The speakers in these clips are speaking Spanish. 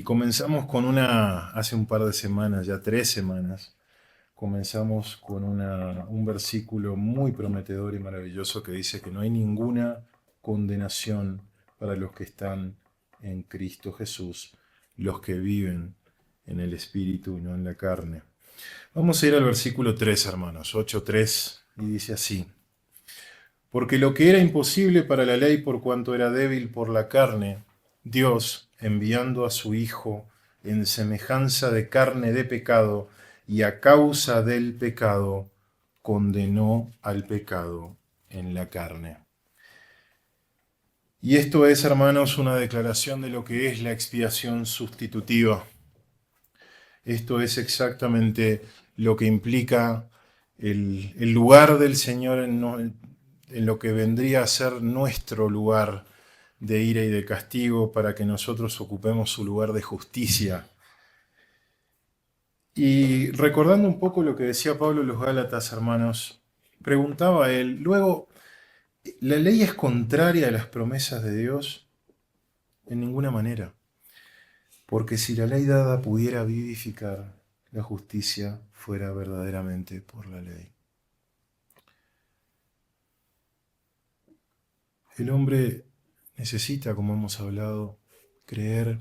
comenzamos hace un par de semanas, ya 3 semanas, comenzamos con un versículo muy prometedor y maravilloso que dice que no hay ninguna condenación para los que están en Cristo Jesús, los que viven en el Espíritu y no en la carne. Vamos a ir al versículo 3, hermanos, 8:3, y dice así: Porque lo que era imposible para la ley por cuanto era débil por la carne, Dios, enviando a su Hijo en semejanza de carne de pecado, y a causa del pecado, condenó al pecado en la carne. Y esto es, hermanos, una declaración de lo que es la expiación sustitutiva. Esto es exactamente lo que implica el lugar del Señor en lo que vendría a ser nuestro lugar de ira y de castigo para que nosotros ocupemos su lugar de justicia. Y recordando un poco lo que decía Pablo en los Gálatas, hermanos, preguntaba él, luego, ¿la ley es contraria a las promesas de Dios? En ninguna manera. Porque si la ley dada pudiera vivificar, la justicia fuera verdaderamente por la ley. El hombre necesita, como hemos hablado, creer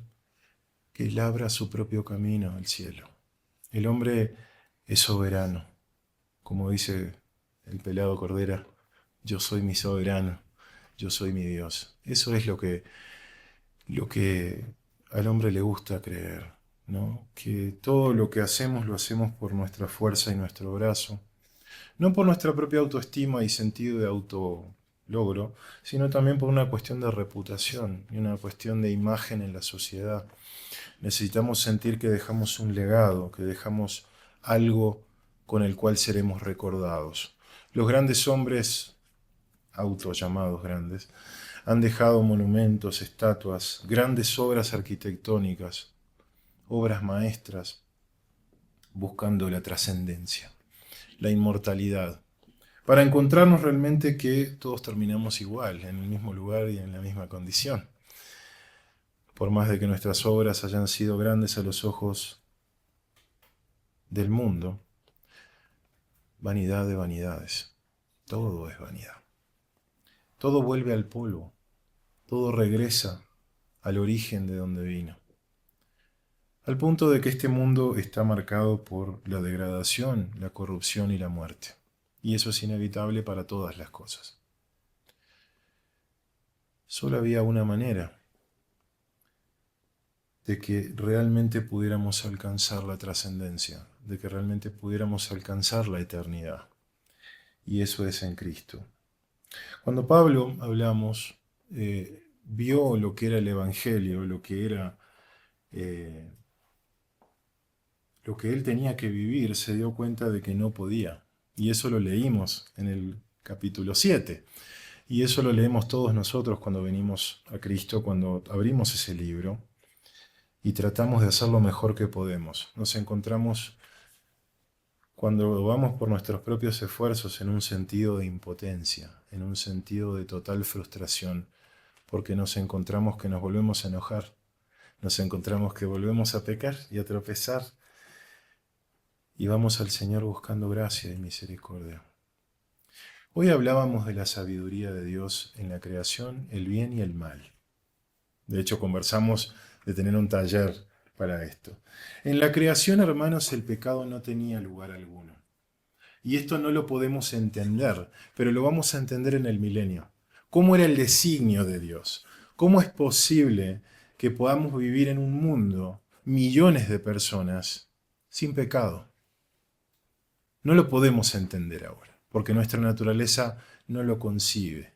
que él abra su propio camino al cielo. El hombre es soberano, como dice el pelado Cordera, yo soy mi soberano, yo soy mi Dios. Eso es lo que al hombre le gusta creer, ¿no? Que todo lo que hacemos lo hacemos por nuestra fuerza y nuestro brazo, no por nuestra propia autoestima y sentido de autologro, sino también por una cuestión de reputación y una cuestión de imagen en la sociedad. Necesitamos sentir que dejamos un legado, que dejamos algo con el cual seremos recordados. Los grandes hombres, autos llamados grandes, han dejado monumentos, estatuas, grandes obras arquitectónicas, obras maestras, buscando la trascendencia, la inmortalidad, para encontrarnos realmente que todos terminamos igual, en el mismo lugar y en la misma condición. Por más de que nuestras obras hayan sido grandes a los ojos del mundo, vanidad de vanidades, todo es vanidad. Todo vuelve al polvo, todo regresa al origen de donde vino. Al punto de que este mundo está marcado por la degradación, la corrupción y la muerte. Y eso es inevitable para todas las cosas. Solo había una manera de que realmente pudiéramos alcanzar la trascendencia, de que realmente pudiéramos alcanzar la eternidad. Y eso es en Cristo. Cuando Pablo, hablamos, vio lo que era el Evangelio, lo que era lo que él tenía que vivir, se dio cuenta de que no podía. Y eso lo leímos en el capítulo 7. Y eso lo leemos todos nosotros cuando venimos a Cristo, cuando abrimos ese libro y tratamos de hacer lo mejor que podemos. Nos encontramos, cuando vamos por nuestros propios esfuerzos, en un sentido de impotencia, en un sentido de total frustración, porque nos encontramos que nos volvemos a enojar, nos encontramos que volvemos a pecar y a tropezar, y vamos al Señor buscando gracia y misericordia. Hoy hablábamos de la sabiduría de Dios en la creación, el bien y el mal. De hecho, conversamos de tener un taller para esto. En la creación, hermanos, el pecado no tenía lugar alguno. Y esto no lo podemos entender, pero lo vamos a entender en el milenio. ¿Cómo era el designio de Dios? ¿Cómo es posible que podamos vivir en un mundo, millones de personas, sin pecado? No lo podemos entender ahora, porque nuestra naturaleza no lo concibe.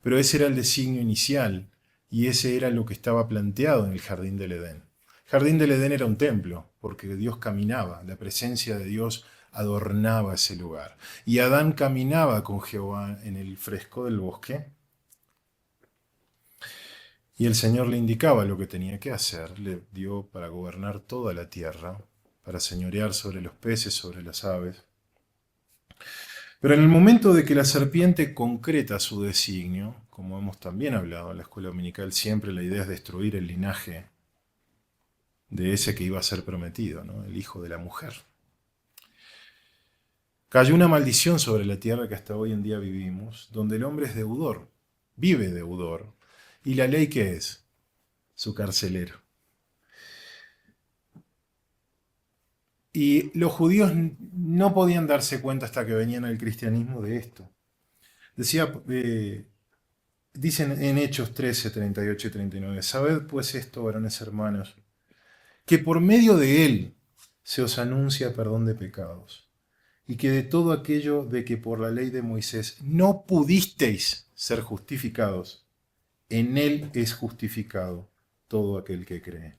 Pero ese era el designio inicial, y ese era lo que estaba planteado en el Jardín del Edén. El Jardín del Edén era un templo, porque Dios caminaba, la presencia de Dios adornaba ese lugar. Y Adán caminaba con Jehová en el fresco del bosque, y el Señor le indicaba lo que tenía que hacer, le dio para gobernar toda la tierra, para señorear sobre los peces, sobre las aves. Pero en el momento de que la serpiente concreta su designio, como hemos también hablado en la escuela dominical, siempre la idea es destruir el linaje de ese que iba a ser prometido, ¿no? El hijo de la mujer. Cayó una maldición sobre la tierra que hasta hoy en día vivimos, donde el hombre es deudor, vive deudor. ¿Y la ley qué es? Su carcelero. Y los judíos no podían darse cuenta hasta que venían al cristianismo de esto. Decía, dicen en Hechos 13, 38 y 39, sabed pues esto, varones hermanos, que por medio de él se os anuncia perdón de pecados, y que de todo aquello de que por la ley de Moisés no pudisteis ser justificados, en él es justificado todo aquel que cree.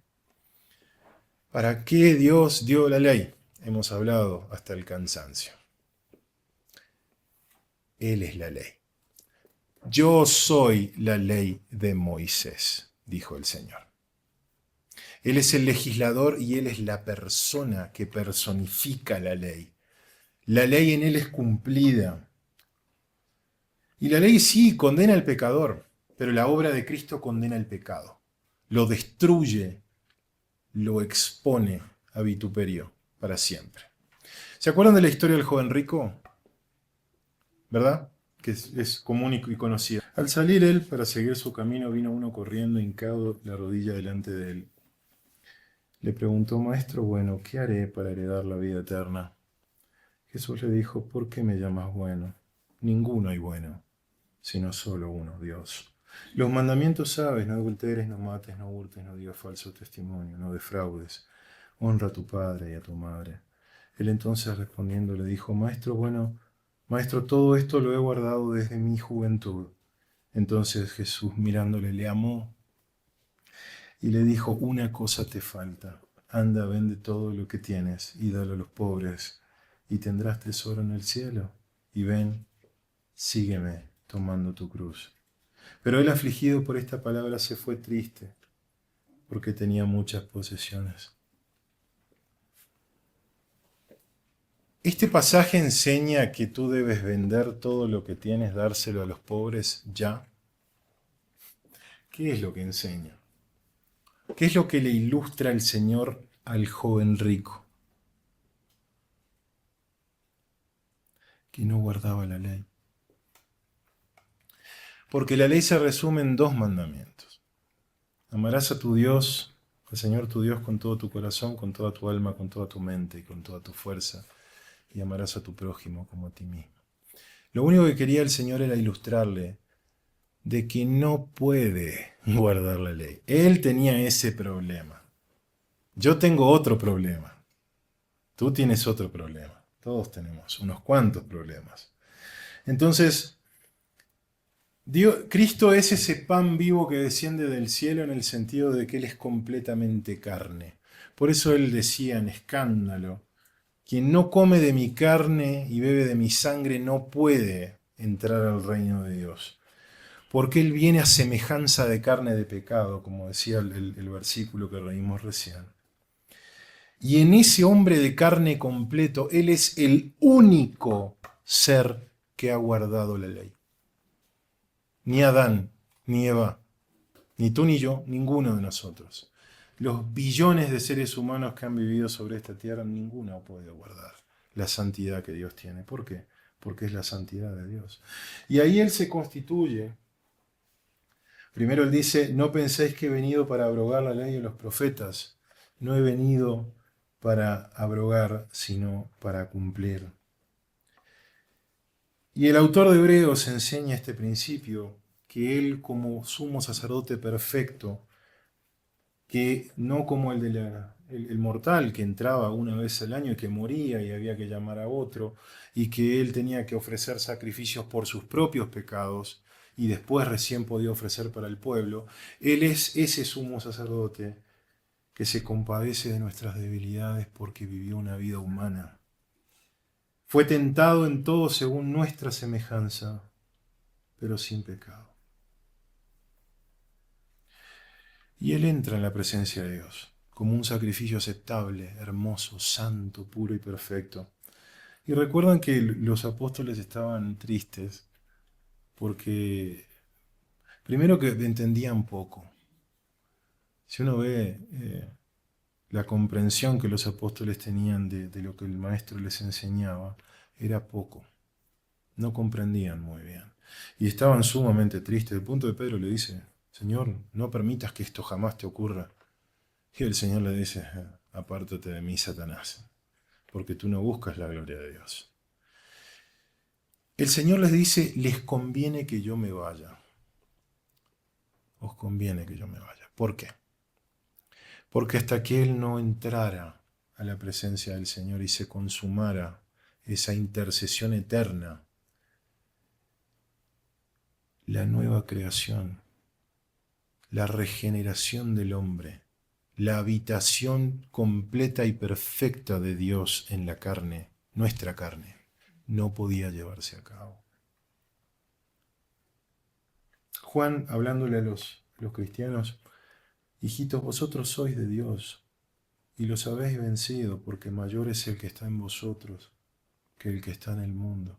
¿Para qué Dios dio la ley? Hemos hablado hasta el cansancio. Él es la ley. Yo soy la ley de Moisés, dijo el Señor. Él es el legislador y Él es la persona que personifica la ley. La ley en Él es cumplida. Y la ley sí condena al pecador, pero la obra de Cristo condena el pecado. Lo destruye, lo expone a vituperio para siempre. ¿Se acuerdan de la historia del joven rico? ¿Verdad? Que es común y conocida. Al salir él para seguir su camino, vino uno corriendo, hincado la rodilla delante de él. Le preguntó, maestro bueno, ¿qué haré para heredar la vida eterna? Jesús le dijo, ¿por qué me llamas bueno? Ninguno hay bueno, sino solo uno, Dios. Los mandamientos sabes, no adulteres, no mates, no hurtes, no digas falso testimonio, no defraudes, honra a tu padre y a tu madre. Él entonces respondiendo le dijo, maestro bueno, maestro, todo esto lo he guardado desde mi juventud. Entonces Jesús mirándole le amó y le dijo, una cosa te falta, anda, vende todo lo que tienes y dalo a los pobres y tendrás tesoro en el cielo. Y ven, sígueme tomando tu cruz. Pero él afligido por esta palabra se fue triste porque tenía muchas posesiones. Este pasaje enseña que tú debes vender todo lo que tienes, dárselo a los pobres ya. ¿Qué es lo que enseña? ¿Qué es lo que le ilustra el Señor al joven rico? Que no guardaba la ley. Porque la ley se resume en dos mandamientos. Amarás a tu Dios, al Señor tu Dios, con todo tu corazón, con toda tu alma, con toda tu mente y con toda tu fuerza. Y amarás a tu prójimo como a ti mismo. Lo único que quería el Señor era ilustrarle de que no puede guardar la ley. Él tenía ese problema. Yo tengo otro problema. Tú tienes otro problema. Todos tenemos unos cuantos problemas. Entonces, Cristo es ese pan vivo que desciende del cielo en el sentido de que Él es completamente carne. Por eso Él decía en escándalo, quien no come de mi carne y bebe de mi sangre no puede entrar al reino de Dios. Porque Él viene a semejanza de carne de pecado, como decía el versículo que leímos recién. Y en ese hombre de carne completo, Él es el único ser que ha guardado la ley. Ni Adán, ni Eva, ni tú ni yo, ninguno de nosotros. Los billones de seres humanos que han vivido sobre esta tierra, ninguno puede guardar la santidad que Dios tiene. ¿Por qué? Porque es la santidad de Dios. Y ahí Él se constituye. Primero Él dice, no penséis que he venido para abrogar la ley de los profetas. No he venido para abrogar, sino para cumplir. Y el autor de Hebreos enseña este principio, que Él como sumo sacerdote perfecto, que no como el mortal que entraba una vez al año y que moría y había que llamar a otro, y que Él tenía que ofrecer sacrificios por sus propios pecados, y después recién podía ofrecer para el pueblo. Él es ese sumo sacerdote que se compadece de nuestras debilidades porque vivió una vida humana. Fue tentado en todo según nuestra semejanza, pero sin pecado. Y Él entra en la presencia de Dios como un sacrificio aceptable, hermoso, santo, puro y perfecto. Y recuerdan que los apóstoles estaban tristes porque, primero que entendían poco. Si uno ve la comprensión que los apóstoles tenían de lo que el maestro les enseñaba era poco. No comprendían muy bien. Y estaban sumamente tristes. El punto de Pedro le dice, Señor, no permitas que esto jamás te ocurra. Y el Señor le dice, apártate de mí, Satanás, porque tú no buscas la gloria de Dios. El Señor les dice, les conviene que yo me vaya. Os conviene que yo me vaya. ¿Por qué? Porque hasta que Él no entrara a la presencia del Señor y se consumara esa intercesión eterna, la nueva creación, la regeneración del hombre, la habitación completa y perfecta de Dios en la carne, nuestra carne, no podía llevarse a cabo. Juan, hablándole a los cristianos, hijitos, vosotros sois de Dios y los habéis vencido, porque mayor es el que está en vosotros que el que está en el mundo.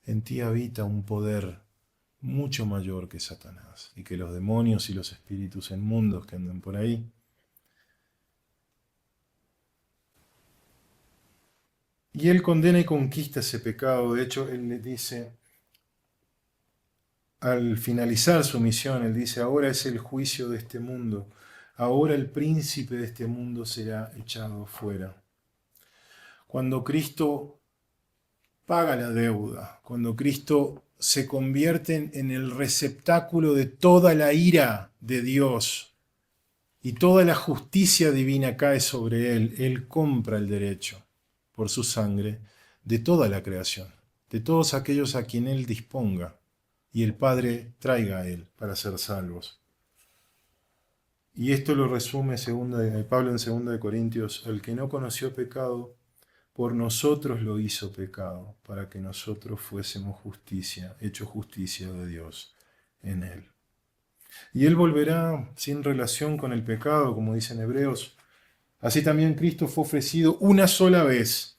En ti habita un poder mucho mayor que Satanás y que los demonios y los espíritus inmundos que andan por ahí. Y Él condena y conquista ese pecado. De hecho, Él le dice, al finalizar su misión, Él dice, ahora es el juicio de este mundo. Ahora el príncipe de este mundo será echado fuera. Cuando Cristo paga la deuda, cuando Cristo se convierte en el receptáculo de toda la ira de Dios y toda la justicia divina cae sobre Él, Él compra el derecho por su sangre de toda la creación, de todos aquellos a quien Él disponga y el Padre traiga a Él para ser salvos. Y esto lo resume Pablo en 2 Corintios, el que no conoció pecado, por nosotros lo hizo pecado, para que nosotros fuésemos justicia, hecho justicia de Dios en Él. Y Él volverá sin relación con el pecado, como dicen Hebreos. Así también Cristo fue ofrecido una sola vez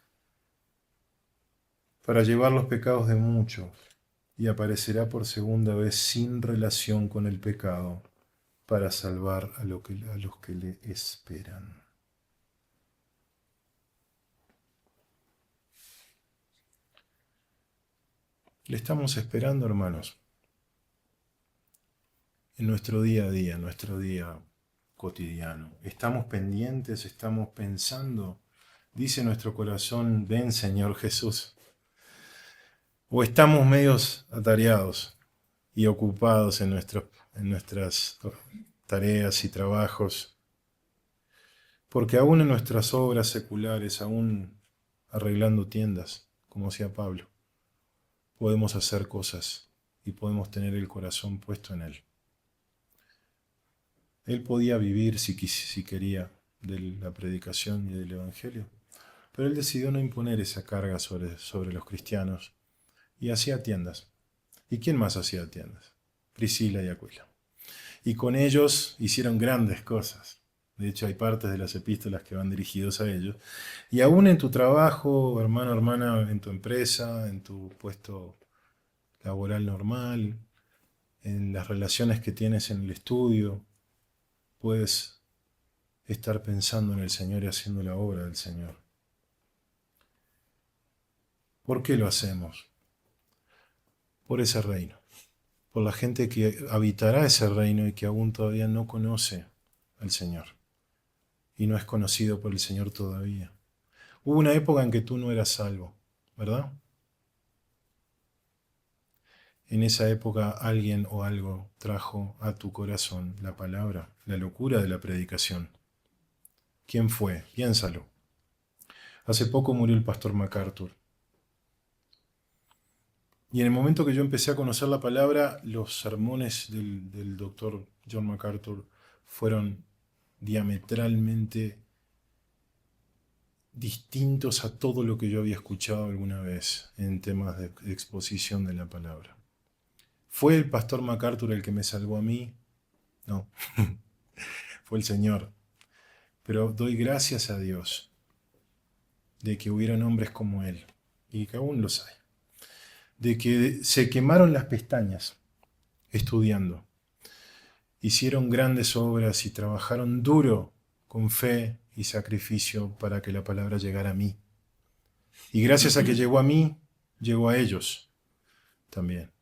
para llevar los pecados de muchos, y aparecerá por segunda vez sin relación con el pecado, para salvar a los que le esperan. Le estamos esperando, hermanos, en nuestro día a día, en nuestro día cotidiano. Estamos pendientes, estamos pensando, dice nuestro corazón, ven Señor Jesús. O estamos medios atareados y ocupados en nuestras tareas y trabajos, porque aún en nuestras obras seculares, aún arreglando tiendas, como hacía Pablo, podemos hacer cosas y podemos tener el corazón puesto en Él. Él podía vivir si quería de la predicación y del Evangelio, pero Él decidió no imponer esa carga sobre los cristianos y hacía tiendas. ¿Y quién más hacía tiendas? Priscila y Aquila. Y con ellos hicieron grandes cosas. De hecho, hay partes de las epístolas que van dirigidos a ellos. Y aún en tu trabajo, hermano, hermana, en tu empresa, en tu puesto laboral normal, en las relaciones que tienes en el estudio, puedes estar pensando en el Señor y haciendo la obra del Señor. ¿Por qué lo hacemos? Por ese reino, por la gente que habitará ese reino y que aún todavía no conoce al Señor y no es conocido por el Señor todavía. Hubo una época en que tú no eras salvo, ¿verdad? En esa época alguien o algo trajo a tu corazón la palabra, la locura de la predicación. ¿Quién fue? Piénsalo. Hace poco murió el pastor MacArthur. Y en el momento que yo empecé a conocer la palabra, los sermones del doctor John MacArthur fueron diametralmente distintos a todo lo que yo había escuchado alguna vez en temas de exposición de la palabra. ¿Fue el pastor MacArthur el que me salvó a mí? No, fue el Señor. Pero doy gracias a Dios de que hubieron hombres como él, y que aún los hay, de que se quemaron las pestañas estudiando, hicieron grandes obras y trabajaron duro con fe y sacrificio para que la palabra llegara a mí. Y gracias a que llegó a mí, llegó a ellos también.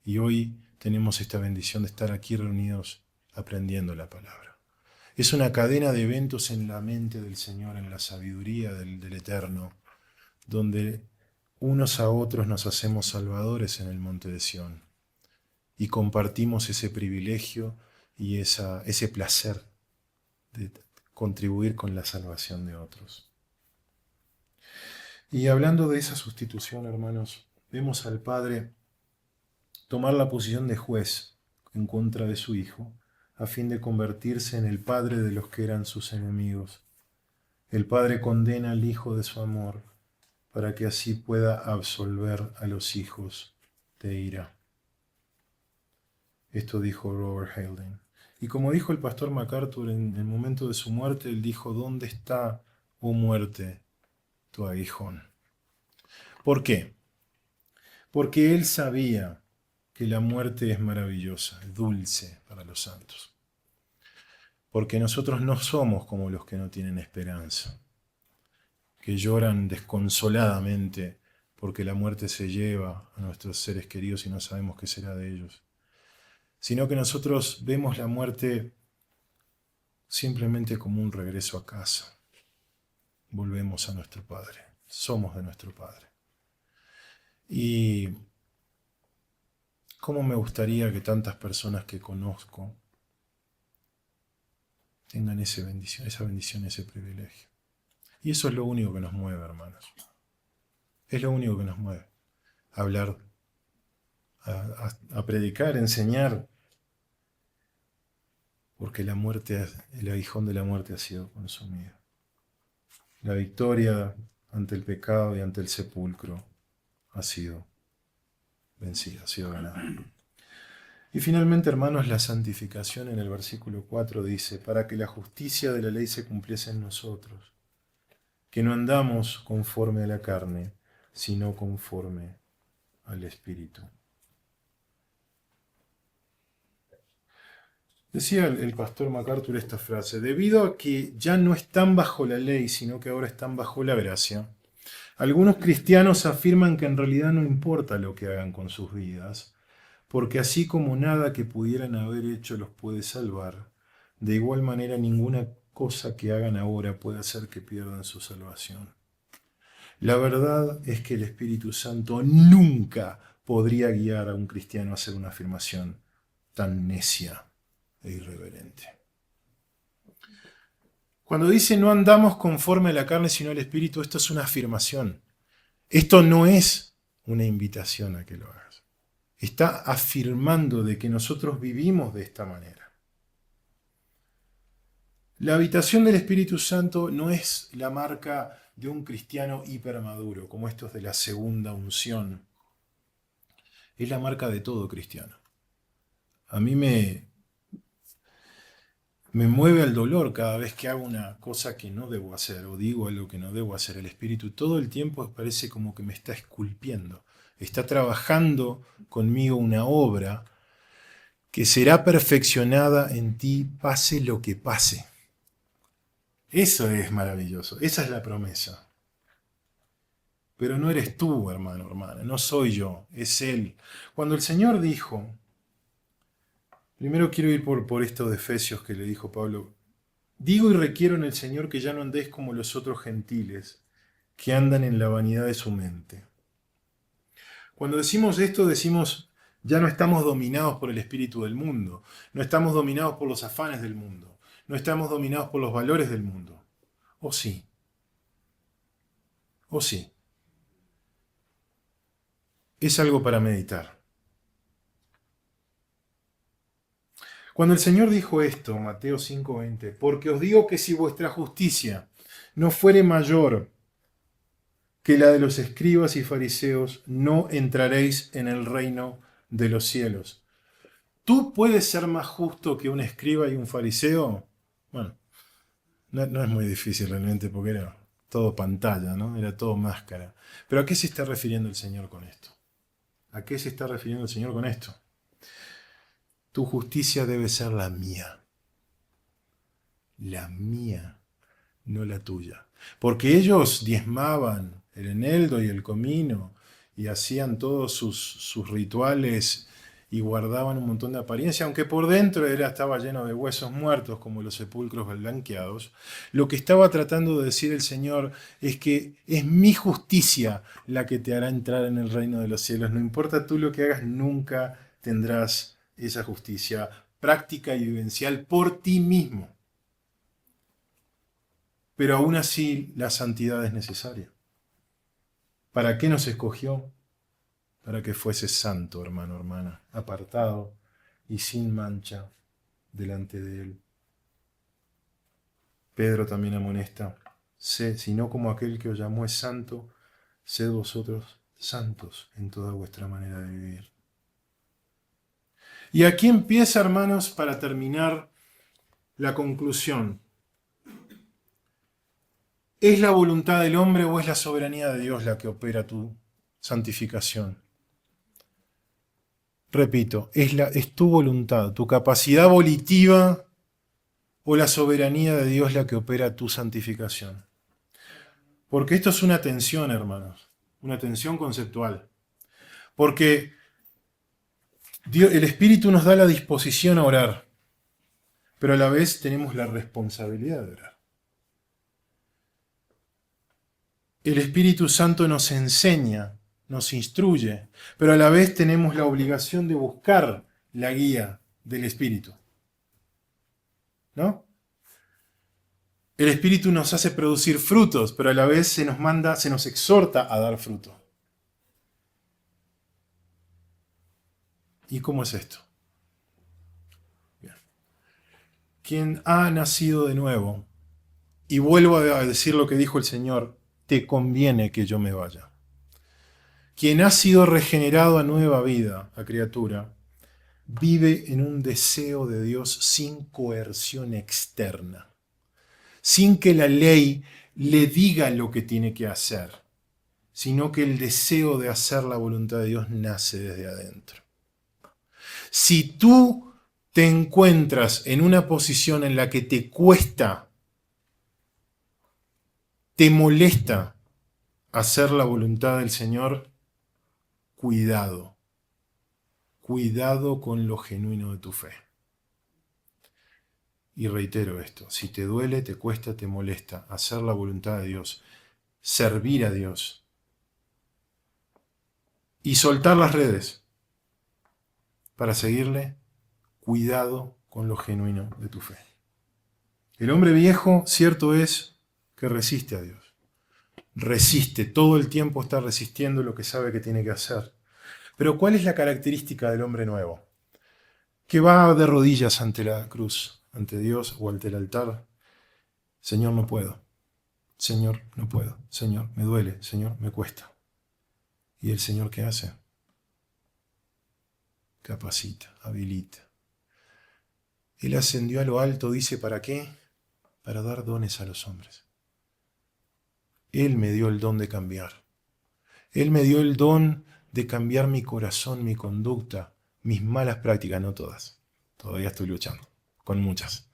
Y hoy tenemos esta bendición de estar aquí reunidos aprendiendo la palabra. Es una cadena de eventos en la mente del Señor, en la sabiduría del Eterno, donde unos a otros nos hacemos salvadores en el monte de Sión y compartimos ese privilegio y ese placer de contribuir con la salvación de otros. Y hablando de esa sustitución, hermanos, vemos al Padre tomar la posición de juez en contra de su Hijo, a fin de convertirse en el Padre de los que eran sus enemigos. El Padre condena al Hijo de su amor, para que así pueda absolver a los hijos de ira. Esto dijo Robert Haldane. Y como dijo el pastor MacArthur en el momento de su muerte, él dijo: ¿dónde está, oh muerte, tu aguijón? ¿Por qué? Porque él sabía que la muerte es maravillosa, dulce para los santos. Porque nosotros no somos como los que no tienen esperanza, que lloran desconsoladamente porque la muerte se lleva a nuestros seres queridos y no sabemos qué será de ellos. Sino que nosotros vemos la muerte simplemente como un regreso a casa. Volvemos a nuestro Padre, somos de nuestro Padre. Y cómo me gustaría que tantas personas que conozco tengan esa bendición, ese privilegio. Y eso es lo único que nos mueve, hermanos. Es lo único que nos mueve. Hablar, a predicar, enseñar, porque la muerte, el aguijón de la muerte ha sido consumido. La victoria ante el pecado y ante el sepulcro ha sido vencida, ha sido ganada. Y finalmente, hermanos, la santificación en el versículo 4 dice: para que la justicia de la ley se cumpliese en nosotros, que no andamos conforme a la carne, sino conforme al Espíritu. Decía el pastor MacArthur esta frase: debido a que ya no están bajo la ley, sino que ahora están bajo la gracia, algunos cristianos afirman que en realidad no importa lo que hagan con sus vidas, porque así como nada que pudieran haber hecho los puede salvar, de igual manera ninguna cosa que hagan ahora puede hacer que pierdan su salvación. La verdad es que el Espíritu Santo nunca podría guiar a un cristiano a hacer una afirmación tan necia e irreverente. Cuando dice no andamos conforme a la carne sino al Espíritu, esto es una afirmación. Esto no es una invitación a que lo hagas. Está afirmando de que nosotros vivimos de esta manera. La habitación del Espíritu Santo no es la marca de un cristiano hipermaduro, como estos de la segunda unción. Es la marca de todo cristiano. A mí me mueve al dolor cada vez que hago una cosa que no debo hacer o digo algo que no debo hacer. El Espíritu todo el tiempo parece como que me está esculpiendo. Está trabajando conmigo una obra que será perfeccionada en ti pase lo que pase. Eso es maravilloso, esa es la promesa. Pero no eres tú, hermano, hermana, no soy yo, es Él. Cuando el Señor dijo, primero quiero ir por esto de Efesios que le dijo Pablo: digo y requiero en el Señor que ya no andéis como los otros gentiles, que andan en la vanidad de su mente. Cuando decimos esto, decimos, ya no estamos dominados por el espíritu del mundo, no estamos dominados por los afanes del mundo, no estamos dominados por los valores del mundo. ¿O sí? ¿O sí? Es algo para meditar. Cuando el Señor dijo esto, Mateo 5:20, porque os digo que si vuestra justicia no fuere mayor que la de los escribas y fariseos, no entraréis en el reino de los cielos. ¿Tú puedes ser más justo que un escriba y un fariseo? Bueno, no es muy difícil realmente porque era todo pantalla, ¿no? Era todo máscara. Pero ¿a qué se está refiriendo el Señor con esto? ¿A qué se está refiriendo el Señor con esto? Tu justicia debe ser la mía. La mía. no la tuya. Porque ellos diezmaban el eneldo y el comino y hacían todos sus rituales y guardaban un montón de apariencia, aunque por dentro estaba lleno de huesos muertos como los sepulcros blanqueados. Lo que estaba tratando de decir el Señor es que es mi justicia la que te hará entrar en el reino de los cielos. No importa tú lo que hagas, nunca tendrás esa justicia práctica y vivencial por ti mismo. Pero aún así la santidad es necesaria. ¿Para qué nos escogió? Para que fuese santo, hermano, hermana, apartado y sin mancha delante de Él. Pedro también amonesta, sino como aquel que os llamó es santo, sed vosotros santos en toda vuestra manera de vivir. Y aquí empieza, hermanos, para terminar, la conclusión. ¿Es la voluntad del hombre o es la soberanía de Dios la que opera tu santificación? Repito, es tu voluntad, tu capacidad volitiva o la soberanía de Dios la que opera tu santificación. Porque esto es una tensión, hermanos, una tensión conceptual. Porque el Espíritu nos da la disposición a orar, pero a la vez tenemos la responsabilidad de orar. El Espíritu Santo nos enseña, nos instruye, pero a la vez tenemos la obligación de buscar la guía del Espíritu. ¿No? El Espíritu nos hace producir frutos, pero a la vez se nos exhorta a dar fruto. ¿Y cómo es esto? Bien. Quien ha nacido de nuevo, y vuelvo a decir lo que dijo el Señor, te conviene que yo me vaya. Quien ha sido regenerado a nueva vida, a criatura, vive en un deseo de Dios sin coerción externa, sin que la ley le diga lo que tiene que hacer, sino que el deseo de hacer la voluntad de Dios nace desde adentro. Si tú te encuentras en una posición en la que te cuesta, te molesta hacer la voluntad del Señor, cuidado. Cuidado con lo genuino de tu fe. Y reitero esto, si te duele, te cuesta, te molesta hacer la voluntad de Dios, servir a Dios y soltar las redes para seguirle, cuidado con lo genuino de tu fe. El hombre viejo, cierto es, que resiste a Dios. Resiste, todo el tiempo está resistiendo lo que sabe que tiene que hacer. Pero ¿cuál es la característica del hombre nuevo? Que va de rodillas ante la cruz, ante Dios o ante el altar. Señor, no puedo. Señor, no puedo. Señor, me duele. Señor, me cuesta. ¿Y el Señor qué hace? Capacita, habilita. Él ascendió a lo alto, dice, ¿para qué? Para dar dones a los hombres. Él me dio el don de cambiar. Él me dio el don de cambiar mi corazón, mi conducta, mis malas prácticas, no todas. Todavía estoy luchando, con muchas.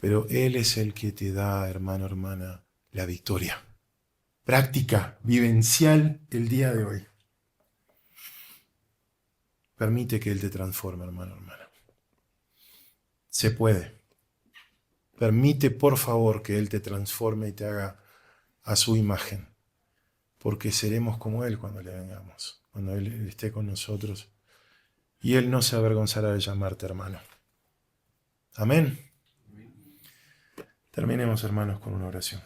Pero Él es el que te da, hermano, hermana, la victoria. Práctica, vivencial el día de hoy. Permite que Él te transforme, hermano, hermana. Se puede. Permite, por favor, que Él te transforme y te haga a su imagen. Porque seremos como Él cuando le vengamos, cuando Él esté con nosotros. Y Él no se avergonzará de llamarte hermano. Amén. Terminemos, hermanos, con una oración.